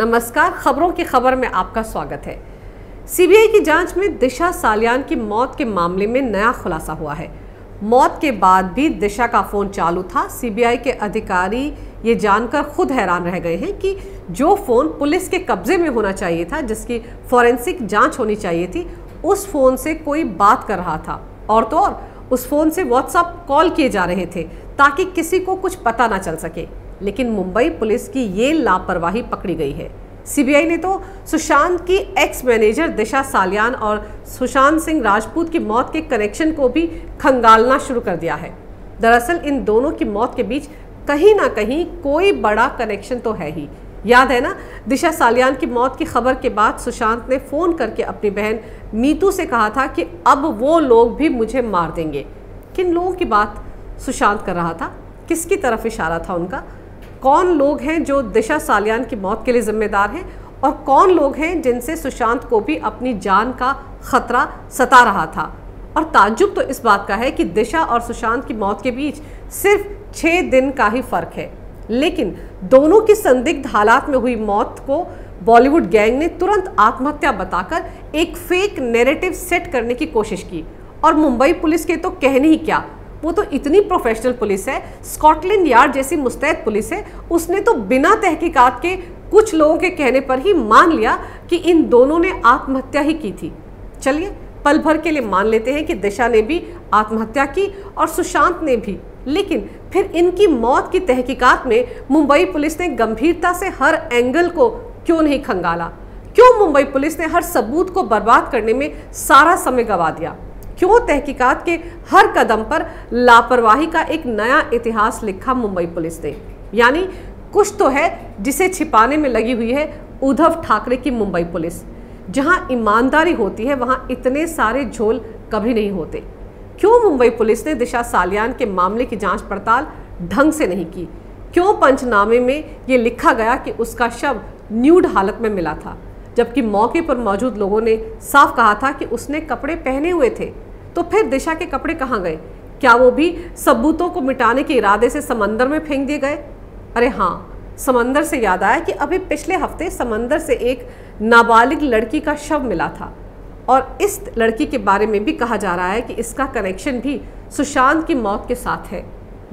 नमस्कार, खबरों की खबर में आपका स्वागत है। सीबीआई की जांच में दिशा सालियान की मौत के मामले में नया खुलासा हुआ है। मौत के बाद भी दिशा का फोन चालू था। सीबीआई के अधिकारी ये जानकर खुद हैरान रह गए हैं कि जो फोन पुलिस के कब्जे में होना चाहिए था, जिसकी फॉरेंसिक जांच होनी चाहिए थी, उस फोन से कोई बात कर रहा था। और तो और उस फोन से व्हाट्सएप कॉल किए जा रहे थे ताकि किसी को कुछ पता ना चल सके। लेकिन मुंबई पुलिस की ये लापरवाही पकड़ी गई है। सीबीआई ने तो सुशांत की एक्स मैनेजर दिशा सालियान और सुशांत सिंह राजपूत की मौत के कनेक्शन को भी खंगालना शुरू कर दिया है। दरअसल इन दोनों की मौत के बीच कहीं ना कहीं कोई बड़ा कनेक्शन तो है ही। याद है ना, दिशा सालियान की मौत की खबर के बाद सुशांत ने फ़ोन करके अपनी बहन मीतू से कहा था कि अब वो लोग भी मुझे मार देंगे। किन लोगों की बात सुशांत कर रहा था? किसकी तरफ इशारा था उनका? कौन लोग हैं जो दिशा सालियान की मौत के लिए जिम्मेदार हैं और कौन लोग हैं जिनसे सुशांत को भी अपनी जान का खतरा सता रहा था? और ताज्जुब तो इस बात का है कि दिशा और सुशांत की मौत के बीच सिर्फ 6 दिन का ही फर्क है, लेकिन दोनों की संदिग्ध हालात में हुई मौत को बॉलीवुड गैंग ने तुरंत आत्महत्या बताकर एक फेक नैरेटिव सेट करने की कोशिश की। और मुंबई पुलिस के तो कहने ही क्या, वो तो इतनी प्रोफेशनल पुलिस है, स्कॉटलैंड यार्ड जैसी मुस्तैद पुलिस है, उसने तो बिना तहकीकात के कुछ लोगों के कहने पर ही मान लिया कि इन दोनों ने आत्महत्या ही की थी। चलिए पल भर के लिए मान लेते हैं कि दिशा ने भी आत्महत्या की और सुशांत ने भी, लेकिन फिर इनकी मौत की तहकीकात में मुंबई पुलिस ने गंभीरता से हर एंगल को क्यों नहीं खंगाला? क्यों मुंबई पुलिस ने हर सबूत को बर्बाद करने में सारा समय गंवा दिया? क्यों तहकीकात के हर कदम पर लापरवाही का एक नया इतिहास लिखा मुंबई पुलिस ने? यानी कुछ तो है जिसे छिपाने में लगी हुई है उद्धव ठाकरे की मुंबई पुलिस। जहां ईमानदारी होती है वहां इतने सारे झोल कभी नहीं होते। क्यों मुंबई पुलिस ने दिशा सालियान के मामले की जांच पड़ताल ढंग से नहीं की? क्यों पंचनामे में ये लिखा गया कि उसका शव न्यूड हालत में मिला था, जबकि मौके पर मौजूद लोगों ने साफ कहा था कि उसने कपड़े पहने हुए थे? तो फिर दिशा के कपड़े कहाँ गए? क्या वो भी सबूतों को मिटाने के इरादे से समंदर में फेंक दिए गए? अरे हाँ, समंदर से याद आया कि अभी पिछले हफ्ते समंदर से एक नाबालिग लड़की का शव मिला था और इस लड़की के बारे में भी कहा जा रहा है कि इसका कनेक्शन भी सुशांत की मौत के साथ है।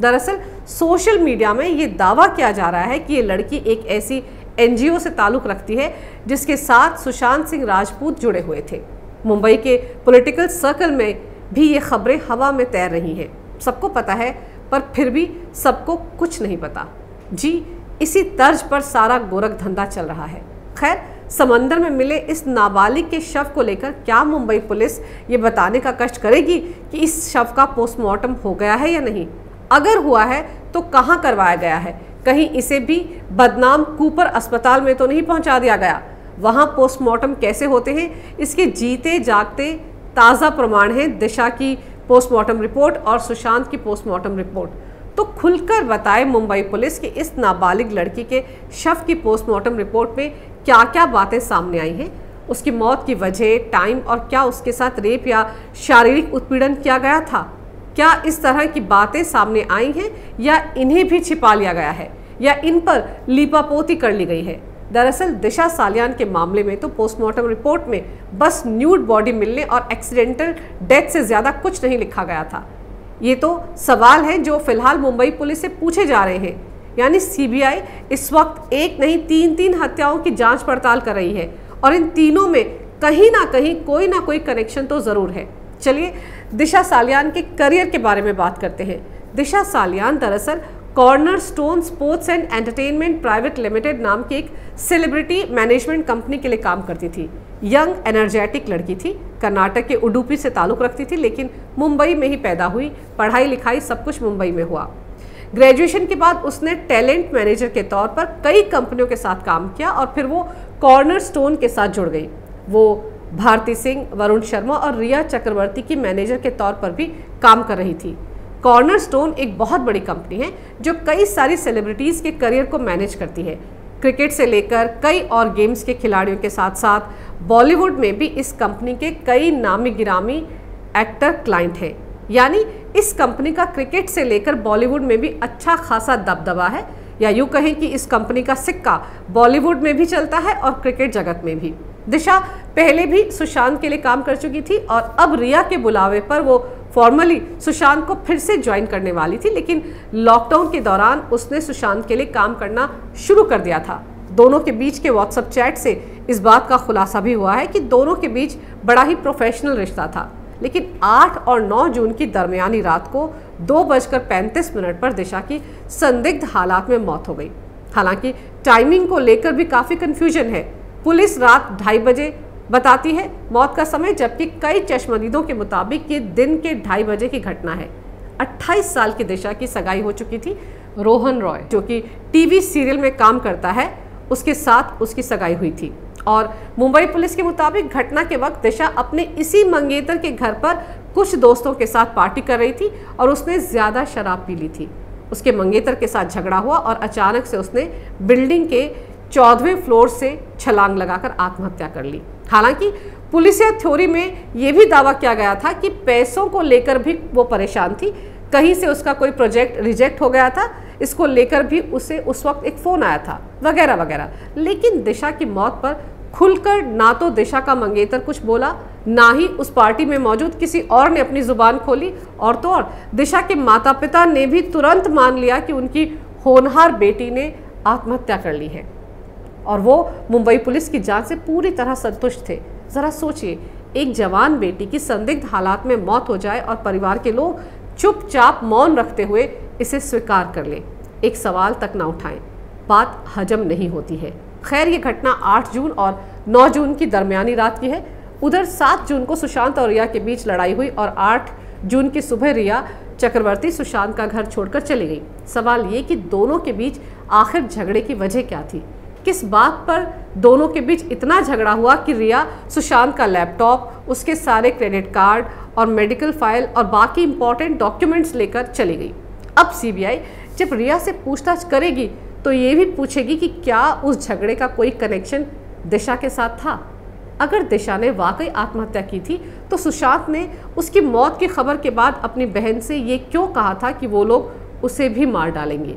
दरअसल सोशल मीडिया में ये दावा किया जा रहा है कि ये लड़की एक ऐसी एनजीओ से ताल्लुक़ रखती है जिसके साथ सुशांत सिंह राजपूत जुड़े हुए थे। मुंबई के पॉलिटिकल सर्कल में भी ये खबरें हवा में तैर रही हैं। सबको पता है, पर फिर भी सबको कुछ नहीं पता। जी, इसी तर्ज पर सारा गोरख धंधा चल रहा है। खैर, समंदर में मिले इस नाबालिग के शव को लेकर क्या मुंबई पुलिस ये बताने का कष्ट करेगी कि इस शव का पोस्टमार्टम हो गया है या नहीं? अगर हुआ है तो कहाँ करवाया गया है? कहीं इसे भी बदनाम कूपर अस्पताल में तो नहीं पहुंचा दिया गया? वहाँ पोस्टमार्टम कैसे होते हैं, इसके जीते जागते ताज़ा प्रमाण है दिशा की पोस्टमार्टम रिपोर्ट और सुशांत की पोस्टमार्टम रिपोर्ट। तो खुलकर बताए मुंबई पुलिस कि इस नाबालिग लड़की के शव की पोस्टमार्टम रिपोर्ट में क्या क्या बातें सामने आई हैं, उसकी मौत की वजह, टाइम और क्या उसके साथ रेप या शारीरिक उत्पीड़न किया गया था? क्या इस तरह की बातें सामने आई हैं या इन्हें भी छिपा लिया गया है या इन पर लीपापोती कर ली गई है? दरअसल दिशा सालियान के मामले में तो पोस्टमार्टम रिपोर्ट में बस न्यूड बॉडी मिलने और एक्सीडेंटल डेथ से ज़्यादा कुछ नहीं लिखा गया था। ये तो सवाल हैं जो फिलहाल मुंबई पुलिस से पूछे जा रहे हैं। यानी सीबीआई इस वक्त एक नहीं 3 हत्याओं की जांच पड़ताल कर रही है और इन तीनों में कहीं ना कोई कनेक्शन तो ज़रूर है। चलिए दिशा सालियान के करियर के बारे में बात करते हैं। दिशा सालियान दरअसल cornerstone sports and entertainment private limited नाम की एक सेलिब्रिटी मैनेजमेंट कंपनी के लिए काम करती थी। यंग एनर्जेटिक लड़की थी, कर्नाटक के उडुपी से ताल्लुक़ रखती थी, लेकिन मुंबई में ही पैदा हुई। पढ़ाई लिखाई सब कुछ मुंबई में हुआ। ग्रेजुएशन के बाद उसने टैलेंट मैनेजर के तौर पर कई कंपनियों के साथ काम किया और फिर वो कॉर्नरस्टोन के साथ जुड़ गई। वो भारती सिंह, वरुण शर्मा और रिया चक्रवर्ती की मैनेजर के तौर पर भी काम कर रही थी। कॉर्नरस्टोन एक बहुत बड़ी कंपनी है जो कई सारी सेलिब्रिटीज़ के करियर को मैनेज करती है। क्रिकेट से लेकर कई और गेम्स के खिलाड़ियों के साथ साथ बॉलीवुड में भी इस कंपनी के कई नामी गिरामी एक्टर क्लाइंट हैं। यानी इस कंपनी का क्रिकेट से लेकर बॉलीवुड में भी अच्छा खासा दबदबा है। या यूँ कहें कि इस कंपनी का सिक्का बॉलीवुड में भी चलता है और क्रिकेट जगत में भी। दिशा पहले भी सुशांत के लिए काम कर चुकी थी और अब रिया के बुलावे पर वो फॉर्मली सुशांत को फिर से ज्वाइन करने वाली थी, लेकिन लॉकडाउन के दौरान उसने सुशांत के लिए काम करना शुरू कर दिया था। दोनों के बीच के व्हाट्सएप चैट से इस बात का खुलासा भी हुआ है कि दोनों के बीच बड़ा ही प्रोफेशनल रिश्ता था। लेकिन 8 और 9 जून की दरमियानी रात को 2:35 पर दिशा की संदिग्ध हालात में मौत हो गई। हालांकि टाइमिंग को लेकर भी काफ़ी कन्फ्यूजन है। पुलिस रात 2:30 बजे बताती है मौत का समय, जबकि कई चश्मदीदों के मुताबिक ये दिन के 2:30 बजे की घटना है। 28 साल की दिशा की सगाई हो चुकी थी। रोहन रॉय, जो कि टीवी सीरियल में काम करता है, उसके साथ उसकी सगाई हुई थी। और मुंबई पुलिस के मुताबिक घटना के वक्त दिशा अपने इसी मंगेतर के घर पर कुछ दोस्तों के साथ पार्टी कर रही थी और उसने ज़्यादा शराब पी ली थी। उसके मंगेतर के साथ झगड़ा हुआ और अचानक से उसने बिल्डिंग के 14वें फ्लोर से छलांग लगाकर आत्महत्या कर ली। हालांकि पुलिसिया थ्योरी में यह भी दावा किया गया था कि पैसों को लेकर भी वो परेशान थी, कहीं से उसका कोई प्रोजेक्ट रिजेक्ट हो गया था, इसको लेकर भी उसे उस वक्त एक फ़ोन आया था, वगैरह वगैरह। लेकिन दिशा की मौत पर खुलकर ना तो दिशा का मंगेतर कुछ बोला, ना ही उस पार्टी में मौजूद किसी और ने अपनी जुबान खोली, और तो और दिशा के माता पिता ने भी तुरंत मान लिया कि उनकी होनहार बेटी ने आत्महत्या कर ली है और वो मुंबई पुलिस की जांच से पूरी तरह संतुष्ट थे। ज़रा सोचिए, एक जवान बेटी की संदिग्ध हालात में मौत हो जाए और परिवार के लोग चुपचाप मौन रखते हुए इसे स्वीकार कर ले, एक सवाल तक ना उठाएं, बात हजम नहीं होती है। खैर, ये घटना 8 जून और 9 जून की दरमियानी रात की है। उधर 7 जून को सुशांत और रिया के बीच लड़ाई हुई और 8 जून की सुबह रिया चक्रवर्ती सुशांत का घर छोड़कर चली गई। सवाल ये कि दोनों के बीच आखिर झगड़े की वजह क्या थी? किस बात पर दोनों के बीच इतना झगड़ा हुआ कि रिया सुशांत का लैपटॉप, उसके सारे क्रेडिट कार्ड और मेडिकल फाइल और बाकी इंपॉर्टेंट डॉक्यूमेंट्स लेकर चली गई। अब सीबीआई जब रिया से पूछताछ करेगी तो ये भी पूछेगी कि क्या उस झगड़े का कोई कनेक्शन दिशा के साथ था। अगर दिशा ने वाकई आत्महत्या की थी तो सुशांत ने उसकी मौत की खबर के बाद अपनी बहन से ये क्यों कहा था कि वो लोग उसे भी मार डालेंगे?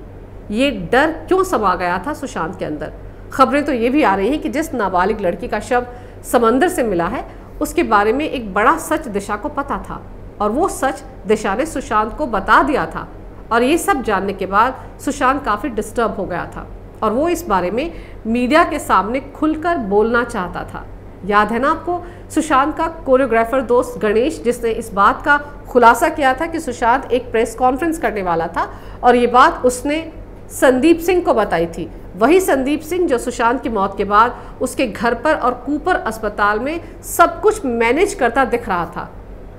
ये डर क्यों समा गया था सुशांत के अंदर? खबरें तो ये भी आ रही हैं कि जिस नाबालिग लड़की का शव समंदर से मिला है उसके बारे में एक बड़ा सच दिशा को पता था और वो सच दिशा ने सुशांत को बता दिया था। और ये सब जानने के बाद सुशांत काफ़ी डिस्टर्ब हो गया था और वो इस बारे में मीडिया के सामने खुलकर बोलना चाहता था। याद है ना आपको सुशांत का कोरियोग्राफर दोस्त गणेश, जिसने इस बात का खुलासा किया था कि सुशांत एक प्रेस कॉन्फ्रेंस करने वाला था और ये बात उसने संदीप सिंह को बताई थी। वही संदीप सिंह जो सुशांत की मौत के बाद उसके घर पर और कूपर अस्पताल में सब कुछ मैनेज करता दिख रहा था,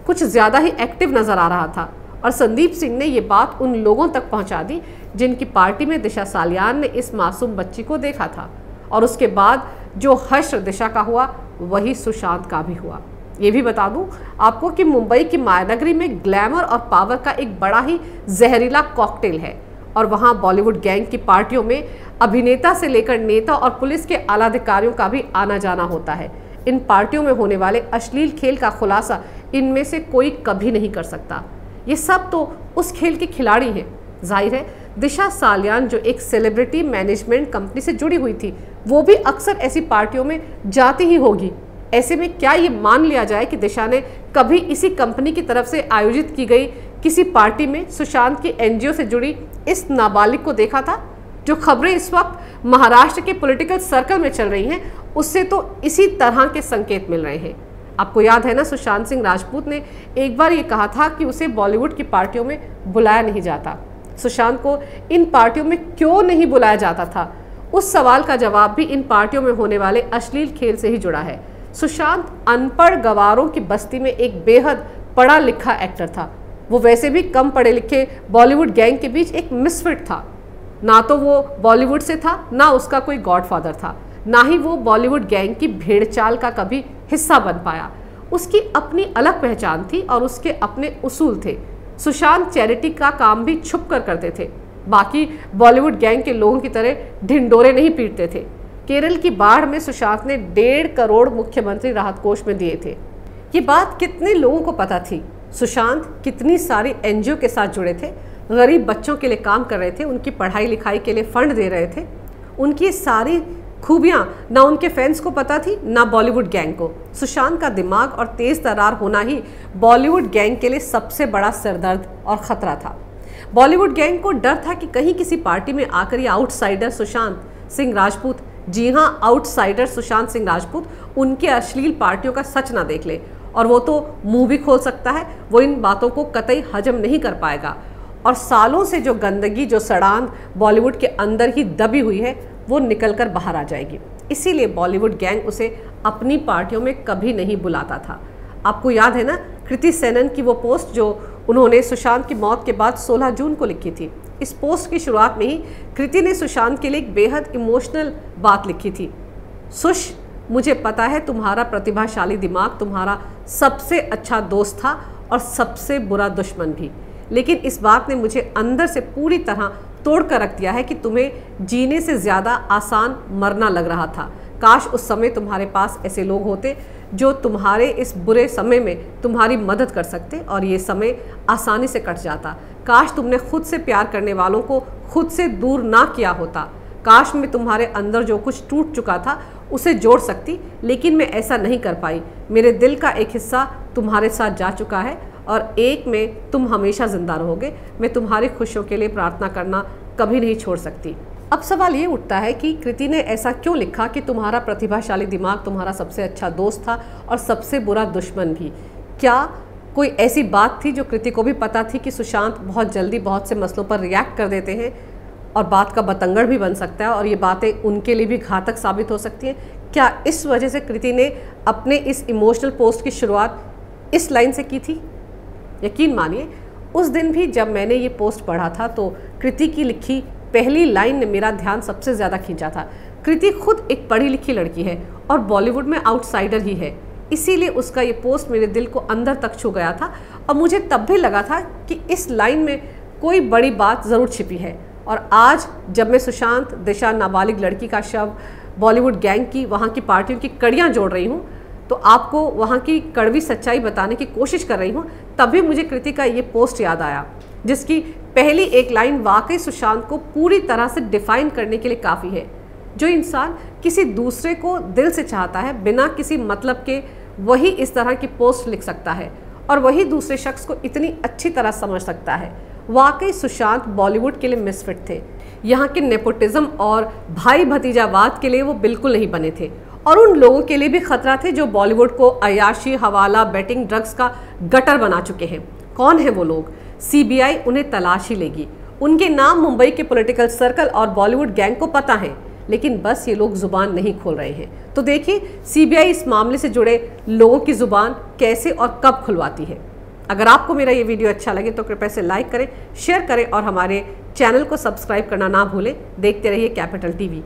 कुछ ज़्यादा ही एक्टिव नज़र आ रहा था। और संदीप सिंह ने ये बात उन लोगों तक पहुंचा दी जिनकी पार्टी में दिशा सालियान ने इस मासूम बच्ची को देखा था। और उसके बाद जो हश्र दिशा का हुआ वही सुशांत का भी हुआ। ये भी बता दूं आपको कि मुंबई की मायानगरी में ग्लैमर और पावर का एक बड़ा ही जहरीला कॉकटेल है और वहाँ बॉलीवुड गैंग की पार्टियों में अभिनेता से लेकर नेता और पुलिस के आला अधिकारियों का भी आना जाना होता है। इन पार्टियों में होने वाले अश्लील खेल का खुलासा इनमें से कोई कभी नहीं कर सकता। ये सब तो उस खेल के खिलाड़ी हैं। जाहिर है दिशा सालियान जो एक सेलिब्रिटी मैनेजमेंट कंपनी से जुड़ी हुई थी, वो भी अक्सर ऐसी पार्टियों में जाती ही होगी। ऐसे में क्या ये मान लिया जाए कि दिशा ने कभी इसी कंपनी की तरफ से आयोजित की गई किसी पार्टी में सुशांत की एनजीओ से जुड़ी इस नाबालिग को देखा था? जो खबरें इस वक्त महाराष्ट्र के पॉलिटिकल सर्कल में चल रही हैं उससे तो इसी तरह के संकेत मिल रहे हैं। आपको याद है ना, सुशांत सिंह राजपूत ने एक बार ये कहा था कि उसे बॉलीवुड की पार्टियों में बुलाया नहीं जाता। सुशांत को इन पार्टियों में क्यों नहीं बुलाया जाता था? उस सवाल का जवाब भी इन पार्टियों में होने वाले अश्लील खेल से ही जुड़ा है। सुशांत अनपढ़ गवारों की बस्ती में एक बेहद पढ़ा लिखा एक्टर था। वो वैसे भी कम पढ़े लिखे बॉलीवुड गैंग के बीच एक मिसफिट था। ना तो वो बॉलीवुड से था, ना उसका कोई गॉडफादर था, ना ही वो बॉलीवुड गैंग की भेड़चाल का कभी हिस्सा बन पाया। उसकी अपनी अलग पहचान थी और उसके अपने उसूल थे। सुशांत चैरिटी का काम भी छुप कर करते थे, बाकी बॉलीवुड गैंग के लोगों की तरह ढिंडोरे नहीं पीटते थे। केरल की बाढ़ में सुशांत ने 1.5 करोड़ मुख्यमंत्री राहत कोष में दिए थे। ये बात कितने लोगों को पता थी? सुशांत कितनी सारी एनजीओ के साथ जुड़े थे? गरीब बच्चों के लिए काम कर रहे थे, उनकी पढ़ाई लिखाई के लिए फंड दे रहे थे। उनकी सारी खूबियाँ ना उनके फैंस को पता थी ना बॉलीवुड गैंग को। सुशांत का दिमाग और तेज तर्रार होना ही बॉलीवुड गैंग के लिए सबसे बड़ा सिरदर्द और ख़तरा था। बॉलीवुड गैंग को डर था कि कहीं किसी पार्टी में आकर ये आउटसाइडर सुशांत सिंह राजपूत, जी हाँ आउटसाइडर सुशांत सिंह राजपूत, उनके अश्लील पार्टियों का सच ना देख ले। और वो तो मुंह भी खोल सकता है, वो इन बातों को कतई हजम नहीं कर पाएगा। और सालों से जो गंदगी, जो सड़ांध बॉलीवुड के अंदर ही दबी हुई है, वो निकल कर बाहर आ जाएगी। इसीलिए बॉलीवुड गैंग उसे अपनी पार्टियों में कभी नहीं बुलाता था। आपको याद है ना कृति सेनन की वो पोस्ट जो उन्होंने सुशांत की मौत के बाद 16 जून को लिखी थी। इस पोस्ट की शुरुआत में ही कृति ने सुशांत के लिए एक बेहद इमोशनल बात लिखी थी। सुश, मुझे पता है तुम्हारा प्रतिभाशाली दिमाग तुम्हारा सबसे अच्छा दोस्त था और सबसे बुरा दुश्मन भी, लेकिन इस बात ने मुझे अंदर से पूरी तरह तोड़ कर रख दिया है कि तुम्हें जीने से ज़्यादा आसान मरना लग रहा था। काश उस समय तुम्हारे पास ऐसे लोग होते जो तुम्हारे इस बुरे समय में तुम्हारी मदद कर सकते और ये समय आसानी से कट जाता। काश तुमने खुद से प्यार करने वालों को खुद से दूर ना किया होता। काश मैं तुम्हारे अंदर जो कुछ टूट चुका था उसे जोड़ सकती, लेकिन मैं ऐसा नहीं कर पाई। मेरे दिल का एक हिस्सा तुम्हारे साथ जा चुका है और एक में तुम हमेशा जिंदा रहोगे। मैं तुम्हारी खुशियों के लिए प्रार्थना करना कभी नहीं छोड़ सकती। अब सवाल ये उठता है कि कृति ने ऐसा क्यों लिखा कि तुम्हारा प्रतिभाशाली दिमाग तुम्हारा सबसे अच्छा दोस्त था और सबसे बुरा दुश्मन भी। क्या कोई ऐसी बात थी जो कृति को भी पता थी कि सुशांत बहुत जल्दी बहुत से मसलों पर रिएक्ट कर देते हैं और बात का बतंगड़ भी बन सकता है और ये बातें उनके लिए भी घातक साबित हो सकती हैं? क्या इस वजह से कृति ने अपने इस इमोशनल पोस्ट की शुरुआत इस लाइन से की थी? यकीन मानिए उस दिन भी जब मैंने ये पोस्ट पढ़ा था तो कृति की लिखी पहली लाइन ने मेरा ध्यान सबसे ज़्यादा खींचा था। कृति खुद एक पढ़ी लिखी लड़की है और बॉलीवुड में आउटसाइडर ही है, इसीलिए उसका ये पोस्ट मेरे दिल को अंदर तक छू गया था और मुझे तब भी लगा था कि इस लाइन में कोई बड़ी बात ज़रूर छिपी है। और आज जब मैं सुशांत, दिशा, नाबालिग लड़की का शव, बॉलीवुड गैंग की वहाँ की पार्टियों की कड़ियाँ जोड़ रही हूँ तो आपको वहाँ की कड़वी सच्चाई बताने की कोशिश कर रही हूँ, तभी मुझे कृति का ये पोस्ट याद आया जिसकी पहली एक लाइन वाकई सुशांत को पूरी तरह से डिफाइन करने के लिए काफ़ी है। जो इंसान किसी दूसरे को दिल से चाहता है बिना किसी मतलब के, वही इस तरह की पोस्ट लिख सकता है और वही दूसरे शख्स को इतनी अच्छी तरह समझ सकता है। वाकई सुशांत बॉलीवुड के लिए मिसफिट थे। यहाँ के नेपोटिज्म और भाई भतीजावाद के लिए वो बिल्कुल नहीं बने थे और उन लोगों के लिए भी खतरा थे जो बॉलीवुड को अयाशी, हवाला, बेटिंग, ड्रग्स का गटर बना चुके हैं। कौन है वो लोग? सीबीआई उन्हें तलाश ही लेगी। उनके नाम मुंबई के पॉलिटिकल सर्कल और बॉलीवुड गैंग को पता है, लेकिन बस ये लोग जुबान नहीं खोल रहे हैं। तो देखिए सीबीआई इस मामले से जुड़े लोगों की जुबान कैसे और कब खुलवाती है। अगर आपको मेरा ये वीडियो अच्छा लगे तो कृपया से लाइक करें, शेयर करें और हमारे चैनल को सब्सक्राइब करना ना भूलें। देखते रहिए कैपिटल टीवी।